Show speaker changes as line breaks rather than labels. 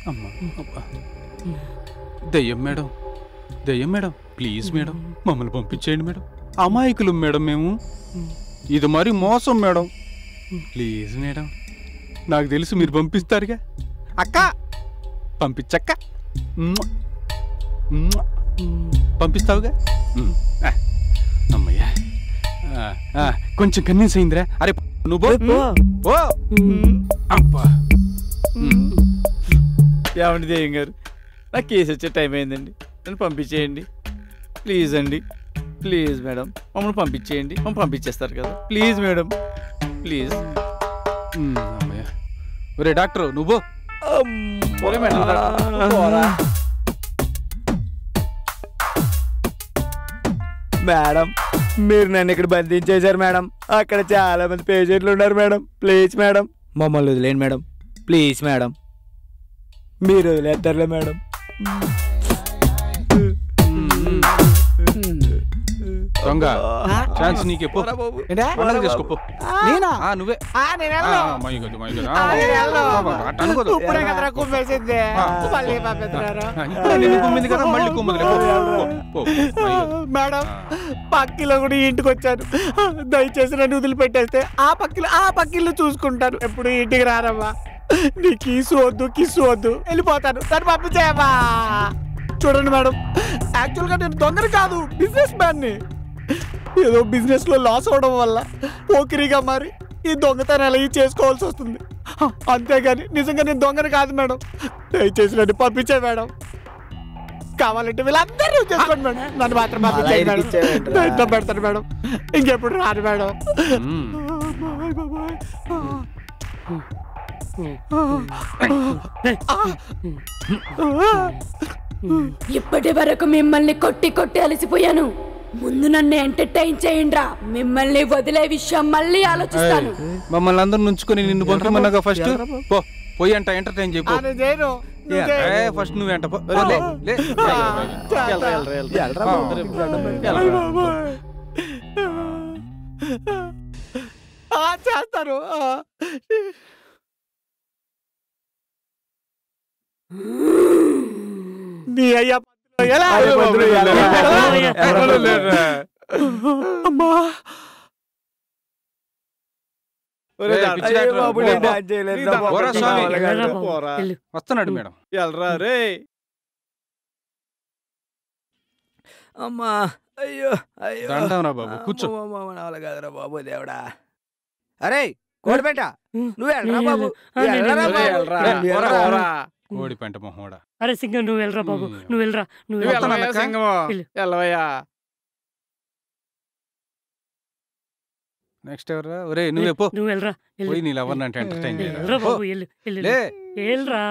అమ్మా దయ్యం మేడం, దయ్యం మేడం, ప్లీజ్ మేడం మమ్మల్ని పంపించేయండి మేడం. అమాయకులు మేడం మేము, ఇది మరి మోసం మేడం. ప్లీజ్ మేడం, నాకు తెలుసు మీరు పంపిస్తారుగా. అక్క పంపించక్క, పంపిస్తావుగా. అమ్మయ్యా కొంచెం కన్విన్స్ అయిందిరా. అరే నువ్వు
ఏమండి దయ్యం గారు, నాకు కేసు వచ్చే టైం అయిందండి, నన్ను పంపించేయండి ప్లీజ్ అండి. ప్లీజ్ మేడం మమ్మల్ని పంపించేయండి, మమ్మల్ని పంపించేస్తారు కదా ప్లీజ్ మేడం ప్లీజ్.
అమ్మయ్యా. ఒరే డాక్టర్ నువ్వు
మేడం, మీరు నన్ను ఇక్కడ బంధించేశారు మేడం. అక్కడ చాలా మంది పేషెంట్లు ఉన్నారు మేడం. ప్లీజ్ మేడం మమ్మల్ని వదిలేండి మేడం. ప్లీజ్ మేడం, మీరు వదిలేస్తారులే మేడం.
దొంగ ఛాన్స్ నీకే, చేసుకోపో. నువ్వే కదా మళ్ళీ
మేడం పక్కిలో కూడా ఇంటికి వచ్చాను, దయచేసి నన్ను వదిలిపెట్టేస్తే ఆ పక్కిళ్ళు చూసుకుంటాను. ఎప్పుడు ఇంటికి రారమ్మా. నీ కిసు వద్దు వెళ్ళిపోతాను, దాన్ని పంపించేయమ్మా. చూడండి మేడం, యాక్చువల్గా నేను దొంగని కాదు, బిజినెస్ మ్యాన్ని. ఏదో బిజినెస్ లో లాస్ అవడం వల్ల పోకిరిగా మారి ఈ దొంగతనాలు అవి చేసుకోవాల్సి వస్తుంది. అంతేగాని నిజంగా నేను దొంగని కాదు మేడం. దయచేసి నన్ను పంపించే మేడం. కావాలంటే వీళ్ళందరూ చేసుకోండి మేడం, నన్ను మాత్రం పంపించేయండి. పెడతాను మేడం, ఇంకెప్పుడు రాను మేడం.
ఇప్పటి వరకు మిమ్మల్ని కొట్టి అలసిపోయాను. ముందు నన్ను ఎంటర్టైన్ చేయండిరా, మిమ్మల్ని వదిలే విషయం మళ్ళీ ఆలోచిస్తాను.
మమ్మల్ని అందరూ నుంచుకొని నిన్ను పంపిమన్నాగా ఫస్ట్ పోయి అంట ఎంటర్టైన్ చెప్పు. ఫస్ట్ నువ్వు ఎంట
చేస్తారు. నీ అయ్యా అమ్మా
వస్తున్నాడు మేడం.
ఎల్రా రే. అమ్మా అయ్యో
దండంరా బాబు, కూర్చో.
కాదురా బాబు దేవుడా. అరే కోడిపెంట నువ్వు వెళ్ళరా బాబు,
కోడి పెంట మొహోడా.
అరే సింగం నువ్వు వెళ్ళరా బాబు, నువ్వు వెళ్ళరా.
వెళ్ళవయ్యా.
నెక్స్ట్ ఎవరా? ఒరే నువ్వే పో,
నువ్వు వెళ్ళరా.
పోయి నీ లవర్ని అంటే ఎంటర్టైన్
చేయరా బాబు, వెళ్ళరా.